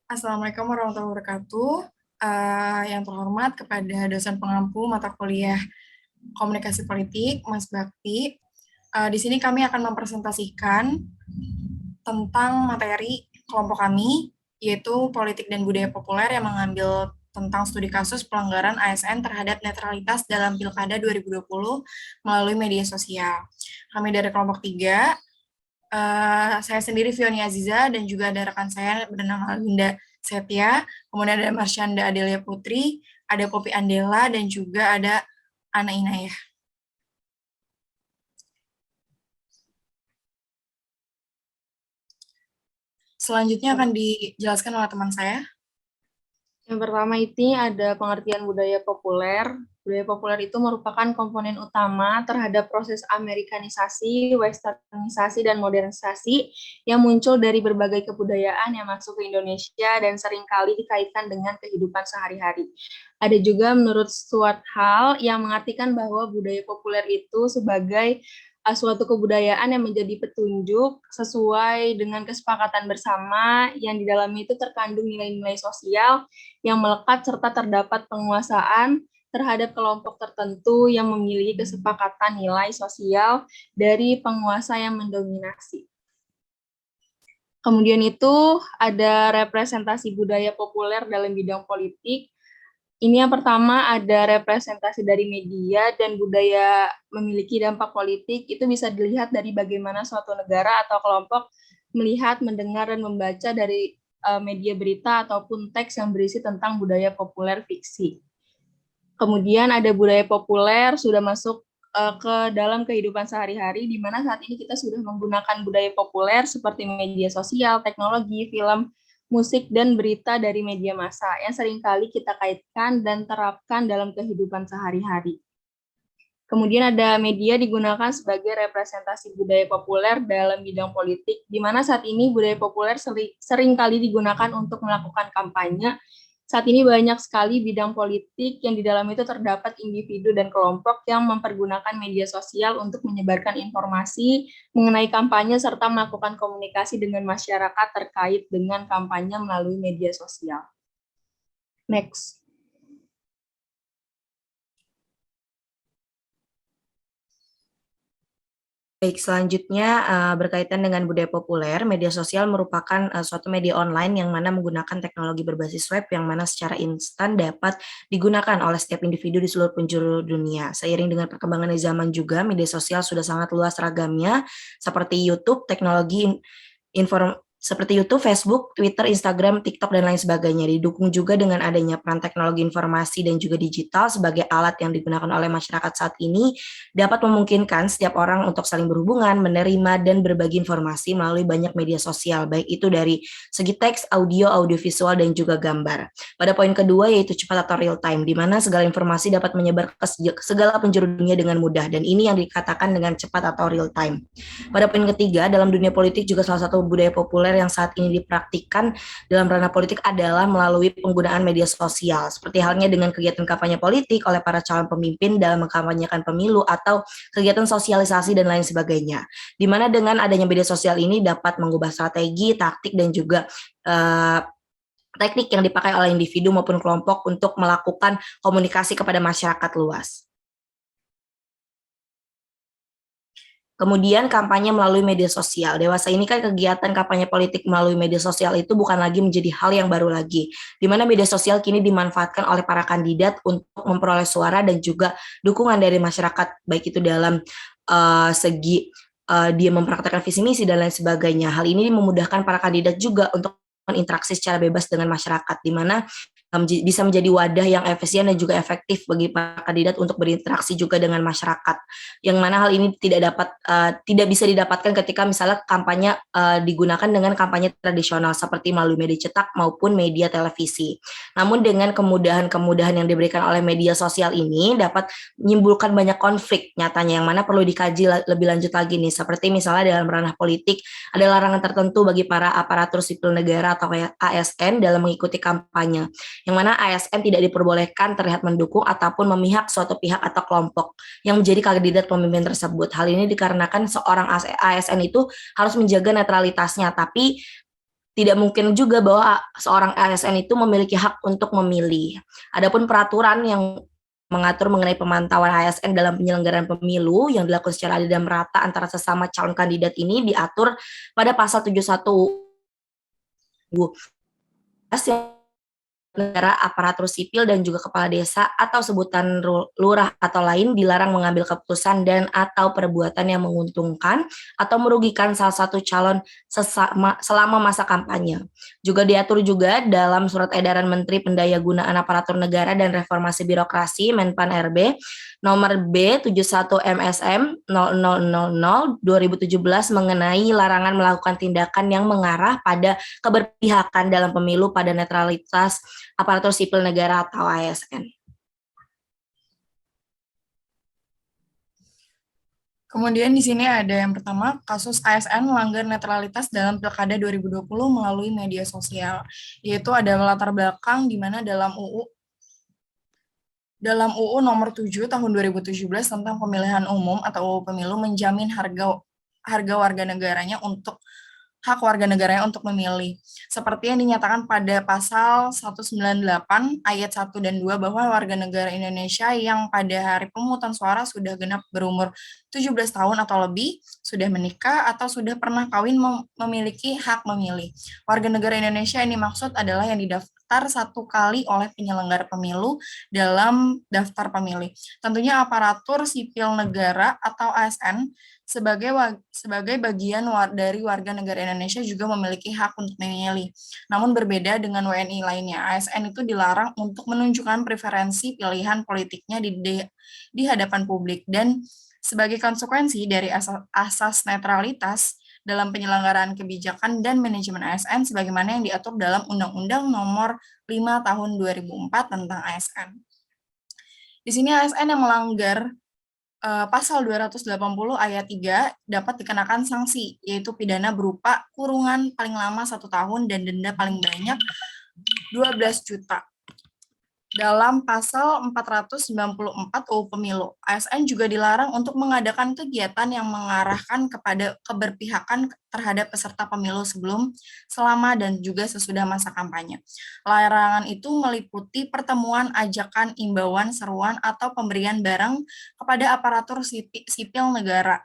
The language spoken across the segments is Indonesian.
Assalamualaikum warahmatullahi wabarakatuh. Yang terhormat kepada dosen pengampu mata kuliah Komunikasi Politik, Mas Bakti. Di sini kami akan mempresentasikan tentang materi kelompok kami, yaitu Politik dan Budaya Populer yang mengambil tentang studi kasus pelanggaran ASN terhadap netralitas dalam Pilkada 2020 melalui media sosial. Kami dari kelompok 3, saya sendiri Fioni Aziza dan juga ada rekan saya bernama Linda Setia, kemudian ada Marsyanda Adelia Putri, ada Poppy Andela, dan juga ada Ana Inayah. Selanjutnya akan dijelaskan oleh teman saya. Yang pertama ini ada pengertian budaya populer. Budaya populer itu merupakan komponen utama terhadap proses Amerikanisasi, Westernisasi, dan modernisasi yang muncul dari berbagai kebudayaan yang masuk ke Indonesia dan seringkali dikaitkan dengan kehidupan sehari-hari. Ada juga menurut Stuart Hall yang mengartikan bahwa budaya populer itu sebagai suatu kebudayaan yang menjadi petunjuk sesuai dengan kesepakatan bersama yang di dalamnya itu terkandung nilai-nilai sosial yang melekat serta terdapat penguasaan terhadap kelompok tertentu yang memiliki kesepakatan nilai sosial dari penguasa yang mendominasi. Kemudian itu ada representasi budaya populer dalam bidang politik. Ini yang pertama ada representasi dari media dan budaya memiliki dampak politik. Itu bisa dilihat dari bagaimana suatu negara atau kelompok melihat, mendengar, dan membaca dari media berita ataupun teks yang berisi tentang budaya populer fiksi. Kemudian ada budaya populer sudah masuk ke dalam kehidupan sehari-hari, di mana saat ini kita sudah menggunakan budaya populer seperti media sosial, teknologi, film, musik, dan berita dari media massa yang seringkali kita kaitkan dan terapkan dalam kehidupan sehari-hari. Kemudian ada media digunakan sebagai representasi budaya populer dalam bidang politik, di mana saat ini budaya populer seringkali digunakan untuk melakukan kampanye. Saat ini banyak sekali bidang politik yang di dalam itu terdapat individu dan kelompok yang mempergunakan media sosial untuk menyebarkan informasi mengenai kampanye serta melakukan komunikasi dengan masyarakat terkait dengan kampanye melalui media sosial. Next. Baik, selanjutnya berkaitan dengan budaya populer, media sosial merupakan suatu media online yang mana menggunakan teknologi berbasis web yang mana secara instan dapat digunakan oleh setiap individu di seluruh penjuru dunia. Seiring dengan perkembangan zaman juga, media sosial sudah sangat luas ragamnya, seperti YouTube, teknologi seperti YouTube, Facebook, Twitter, Instagram, TikTok, dan lain sebagainya. Didukung juga dengan adanya peran teknologi informasi dan juga digital sebagai alat yang digunakan oleh masyarakat saat ini, dapat memungkinkan setiap orang untuk saling berhubungan, menerima, dan berbagi informasi melalui banyak media sosial, baik itu dari segi teks, audio, audiovisual, dan juga gambar. Pada poin kedua yaitu cepat atau real time, di mana segala informasi dapat menyebar ke segala penjuru dunia dengan mudah, dan ini yang dikatakan dengan cepat atau real time. Pada poin ketiga, dalam dunia politik juga salah satu budaya populer yang saat ini dipraktikkan dalam ranah politik adalah melalui penggunaan media sosial, seperti halnya dengan kegiatan kampanye politik oleh para calon pemimpin dalam mengkampanyekan pemilu atau kegiatan sosialisasi dan lain sebagainya. Di mana dengan adanya media sosial ini dapat mengubah strategi, taktik, dan juga teknik yang dipakai oleh individu maupun kelompok untuk melakukan komunikasi kepada masyarakat luas. Kemudian kampanye melalui media sosial. Dewasa ini kan kegiatan kampanye politik melalui media sosial itu bukan lagi menjadi hal yang baru lagi, di mana media sosial kini dimanfaatkan oleh para kandidat untuk memperoleh suara dan juga dukungan dari masyarakat, baik itu dalam segi dia mempraktekkan visi misi dan lain sebagainya. Hal ini memudahkan para kandidat juga untuk berinteraksi secara bebas dengan masyarakat, di mana bisa menjadi wadah yang efisien dan juga efektif bagi para kandidat untuk berinteraksi juga dengan masyarakat. Yang mana hal ini tidak bisa didapatkan ketika misalnya kampanye digunakan dengan kampanye tradisional seperti melalui media cetak maupun media televisi. Namun dengan kemudahan-kemudahan yang diberikan oleh media sosial ini dapat menimbulkan banyak konflik nyatanya yang mana perlu dikaji lebih lanjut lagi nih. Seperti misalnya dalam ranah politik ada larangan tertentu bagi para aparatur sipil negara atau ASN dalam mengikuti kampanye, yang mana ASN tidak diperbolehkan terlihat mendukung ataupun memihak suatu pihak atau kelompok yang menjadi kandidat pemimpin tersebut. Hal ini dikarenakan seorang ASN itu harus menjaga netralitasnya, tapi tidak mungkin juga bahwa seorang ASN itu memiliki hak untuk memilih. Adapun peraturan yang mengatur mengenai pemantauan ASN dalam penyelenggaraan pemilu yang dilakukan secara adil dan merata antara sesama calon kandidat ini diatur pada pasal 71 yang negara, aparatur sipil, dan juga kepala desa atau sebutan lurah atau lain dilarang mengambil keputusan dan atau perbuatan yang menguntungkan atau merugikan salah satu calon selama masa kampanye. Juga diatur juga dalam Surat Edaran Menteri Pendayagunaan Aparatur Negara dan Reformasi Birokrasi Menpan RB nomor B71 MSM 0000 2017 mengenai larangan melakukan tindakan yang mengarah pada keberpihakan dalam pemilu pada netralitas aparatur sipil negara atau ASN. Kemudian di sini ada yang pertama, kasus ASN melanggar netralitas dalam Pilkada 2020 melalui media sosial, yaitu ada latar belakang di mana dalam UU nomor 7 tahun 2017 tentang pemilihan umum atau UU Pemilu menjamin harga warga negaranya untuk hak warga negaranya untuk memilih. Seperti yang dinyatakan pada pasal 198 ayat 1 dan 2 bahwa warga negara Indonesia yang pada hari pemungutan suara sudah genap berumur 17 tahun atau lebih, sudah menikah atau sudah pernah kawin memiliki hak memilih. Warga negara Indonesia ini maksud adalah yang didaftar satu kali oleh penyelenggara pemilu dalam daftar pemilih. Tentunya aparatur sipil negara atau ASN sebagai bagian dari warga negara Indonesia juga memiliki hak untuk memilih. Namun berbeda dengan WNI lainnya, ASN itu dilarang untuk menunjukkan preferensi pilihan politiknya di hadapan publik, dan sebagai konsekuensi dari asas netralitas dalam penyelenggaraan kebijakan dan manajemen ASN sebagaimana yang diatur dalam Undang-Undang Nomor 5 Tahun 2004 tentang ASN. Di sini ASN yang melanggar Pasal 280 ayat 3 dapat dikenakan sanksi, yaitu pidana berupa kurungan paling lama 1 tahun dan denda paling banyak 12 juta. Dalam pasal 494 UU Pemilu, ASN juga dilarang untuk mengadakan kegiatan yang mengarahkan kepada keberpihakan terhadap peserta pemilu sebelum, selama, dan juga sesudah masa kampanye. Larangan itu meliputi pertemuan, ajakan, imbauan, seruan, atau pemberian barang kepada aparatur sipil negara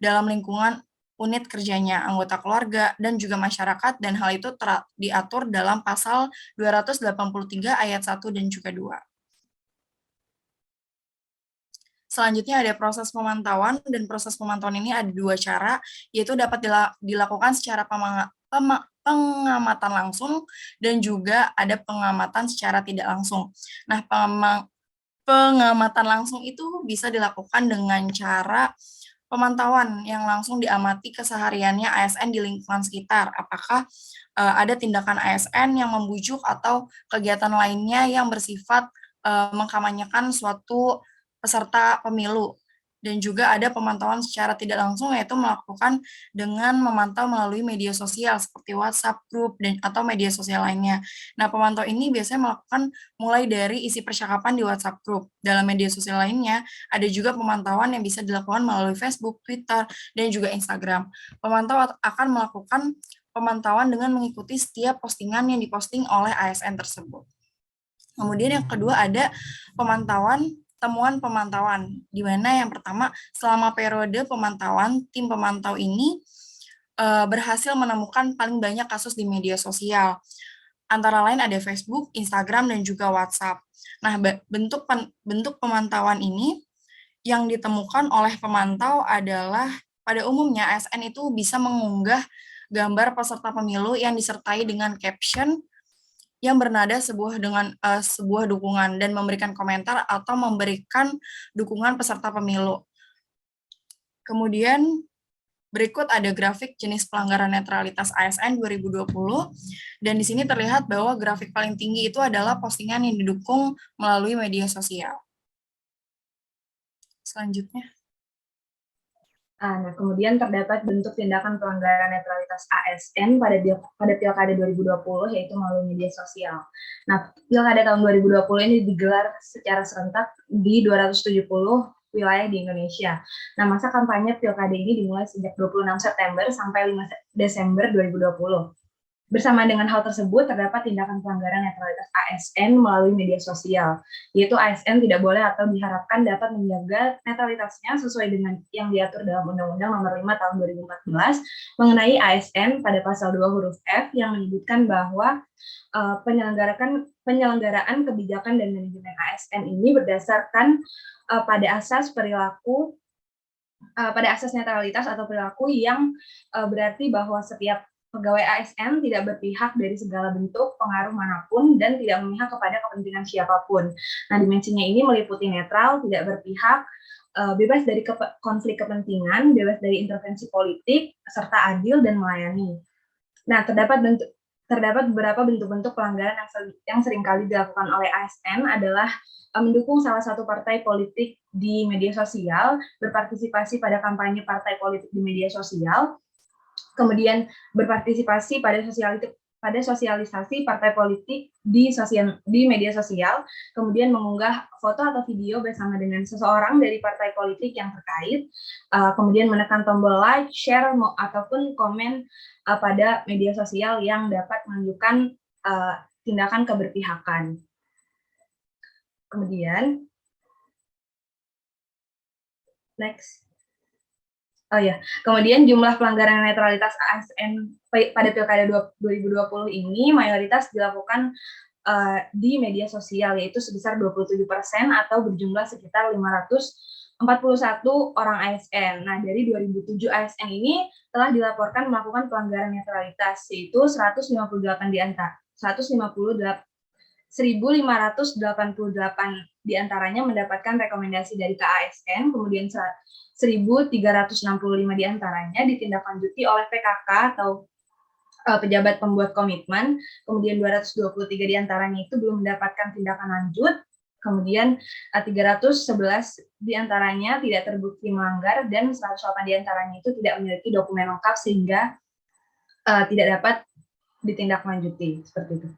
dalam lingkungan unit kerjanya, anggota keluarga, dan juga masyarakat, dan hal itu diatur dalam pasal 283 ayat 1 dan juga 2. Selanjutnya ada proses pemantauan, dan proses pemantauan ini ada 2 cara, yaitu dapat dilakukan secara pengamatan langsung, dan juga ada pengamatan secara tidak langsung. Nah, pengamatan langsung itu bisa dilakukan dengan cara pemantauan yang langsung diamati kesehariannya ASN di lingkungan sekitar. Apakah ada tindakan ASN yang membujuk atau kegiatan lainnya yang bersifat mengkampanyekan suatu peserta pemilu. Dan juga ada pemantauan secara tidak langsung, yaitu melakukan dengan memantau melalui media sosial seperti WhatsApp grup atau media sosial lainnya. Nah, pemantau ini biasanya melakukan mulai dari isi percakapan di WhatsApp grup. Dalam media sosial lainnya, ada juga pemantauan yang bisa dilakukan melalui Facebook, Twitter, dan juga Instagram. Pemantau akan melakukan pemantauan dengan mengikuti setiap postingan yang diposting oleh ASN tersebut. Kemudian yang kedua ada temuan pemantauan, di mana yang pertama, selama periode pemantauan, tim pemantau ini berhasil menemukan paling banyak kasus di media sosial. Antara lain ada Facebook, Instagram, dan juga WhatsApp. Nah, bentuk pemantauan ini yang ditemukan oleh pemantau adalah pada umumnya ASN itu bisa mengunggah gambar peserta pemilu yang disertai dengan caption yang bernada sebuah dukungan dan memberikan komentar atau memberikan dukungan peserta pemilu. Kemudian berikut ada grafik jenis pelanggaran netralitas ASN 2020, dan di sini terlihat bahwa grafik paling tinggi itu adalah postingan yang didukung melalui media sosial. Selanjutnya. Nah, kemudian terdapat bentuk tindakan pelanggaran netralitas ASN pada Pilkada 2020, yaitu melalui media sosial. Nah, Pilkada tahun 2020 ini digelar secara serentak di 270 wilayah di Indonesia. Nah, masa kampanye Pilkada ini dimulai sejak 26 September sampai 5 Desember 2020. Bersamaan dengan hal tersebut, terdapat tindakan pelanggaran netralitas ASN melalui media sosial, yaitu ASN tidak boleh atau diharapkan dapat menjaga netralitasnya sesuai dengan yang diatur dalam Undang-Undang Nomor 5 Tahun 2014 mengenai ASN pada pasal 2 huruf F yang menyebutkan bahwa penyelenggaraan kebijakan dan manajemen ASN ini berdasarkan pada asas perilaku pada asas netralitas atau perilaku yang berarti bahwa setiap pegawai ASN tidak berpihak dari segala bentuk pengaruh manapun dan tidak memihak kepada kepentingan siapapun. Nah, dimensinya ini meliputi netral, tidak berpihak, bebas dari konflik kepentingan, bebas dari intervensi politik, serta adil dan melayani. Nah, terdapat beberapa bentuk-bentuk pelanggaran yang seringkali dilakukan oleh ASN adalah mendukung salah satu partai politik di media sosial, berpartisipasi pada kampanye partai politik di media sosial, kemudian berpartisipasi pada sosialisasi partai politik di media sosial, kemudian mengunggah foto atau video bersama dengan seseorang dari partai politik yang terkait, kemudian menekan tombol like, share, ataupun komen pada media sosial yang dapat menunjukkan tindakan keberpihakan. Kemudian, next. Oh ya, kemudian jumlah pelanggaran netralitas ASN pada Pilkada 2020 ini mayoritas dilakukan di media sosial, yaitu sebesar 27% atau berjumlah sekitar 541 orang ASN. Nah, dari 2007 ASN ini telah dilaporkan melakukan pelanggaran netralitas, yaitu 158 diantaranya mendapatkan rekomendasi dari KASN, kemudian 1.365 diantaranya ditindaklanjuti oleh PKK atau pejabat pembuat komitmen, kemudian 223 diantaranya itu belum mendapatkan tindakan lanjut, kemudian 311 diantaranya tidak terbukti melanggar, dan 108 diantaranya itu tidak memiliki dokumen lengkap sehingga tidak dapat ditindaklanjuti, seperti itu.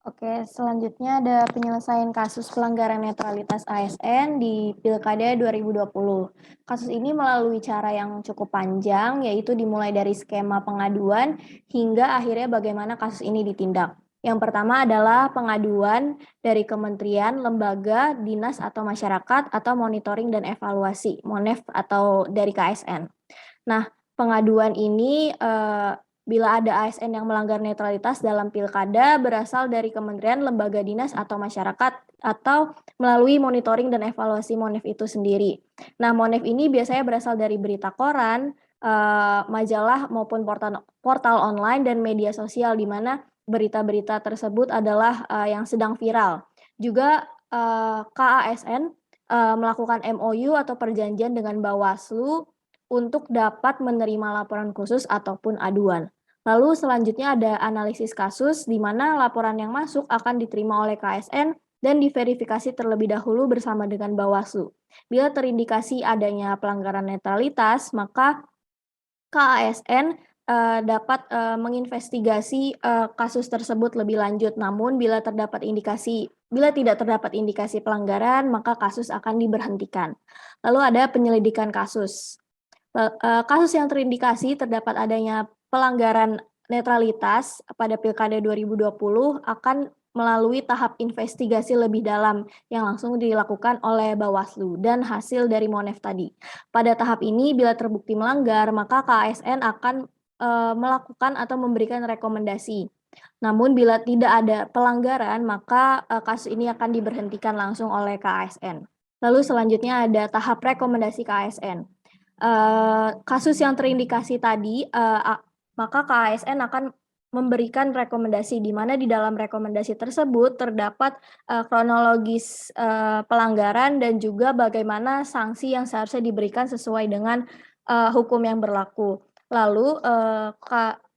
Oke, selanjutnya ada penyelesaian kasus pelanggaran netralitas ASN di Pilkada 2020. Kasus ini melalui cara yang cukup panjang, yaitu dimulai dari skema pengaduan hingga akhirnya bagaimana kasus ini ditindak. Yang pertama adalah pengaduan dari kementerian, lembaga, dinas atau masyarakat atau monitoring dan evaluasi, MONEV atau dari KSN. Nah, pengaduan ini bila ada ASN yang melanggar netralitas dalam pilkada berasal dari kementerian, lembaga dinas, atau masyarakat, atau melalui monitoring dan evaluasi MONEV itu sendiri. Nah, MONEV ini biasanya berasal dari berita koran, majalah, maupun portal online dan media sosial, di mana berita-berita tersebut adalah yang sedang viral. Juga KASN melakukan MOU atau perjanjian dengan Bawaslu untuk dapat menerima laporan khusus ataupun aduan. Lalu selanjutnya ada analisis kasus, di mana laporan yang masuk akan diterima oleh KSN dan diverifikasi terlebih dahulu bersama dengan Bawaslu. Bila terindikasi adanya pelanggaran netralitas, maka KASN dapat menginvestigasi kasus tersebut lebih lanjut. Namun bila tidak terdapat indikasi pelanggaran, maka kasus akan diberhentikan. Lalu ada penyelidikan kasus. Kasus yang terindikasi terdapat adanya pelanggaran netralitas pada Pilkada 2020 akan melalui tahap investigasi lebih dalam yang langsung dilakukan oleh Bawaslu dan hasil dari MONEV tadi. Pada tahap ini, bila terbukti melanggar, maka KASN akan melakukan atau memberikan rekomendasi. Namun bila tidak ada pelanggaran, maka kasus ini akan diberhentikan langsung oleh KASN. Lalu selanjutnya ada tahap rekomendasi KASN. Kasus yang terindikasi tadi, maka KASN akan memberikan rekomendasi, di mana di dalam rekomendasi tersebut terdapat kronologis pelanggaran dan juga bagaimana sanksi yang seharusnya diberikan sesuai dengan hukum yang berlaku. Lalu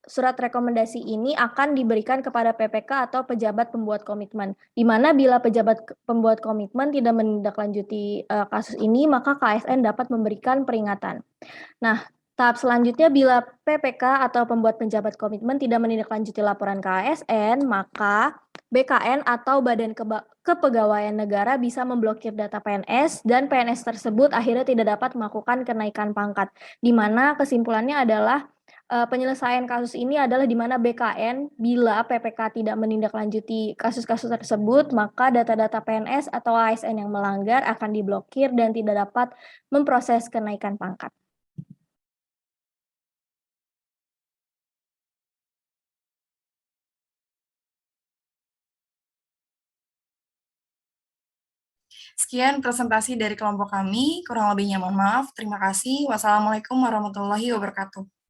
surat rekomendasi ini akan diberikan kepada PPK atau pejabat pembuat komitmen, di mana bila pejabat pembuat komitmen tidak menindaklanjuti kasus ini, maka KSN dapat memberikan peringatan. Nah, tahap selanjutnya bila PPK atau pembuat penjabat komitmen tidak menindaklanjuti laporan KSN, maka BKN atau Badan Kepegawaian Negara bisa memblokir data PNS dan PNS tersebut akhirnya tidak dapat melakukan kenaikan pangkat. Di mana kesimpulannya adalah penyelesaian kasus ini adalah di mana BKN bila PPK tidak menindaklanjuti kasus-kasus tersebut, maka data-data PNS atau ASN yang melanggar akan diblokir dan tidak dapat memproses kenaikan pangkat. Sekian presentasi dari kelompok kami, kurang lebihnya mohon maaf. Terima kasih. Wassalamualaikum warahmatullahi wabarakatuh.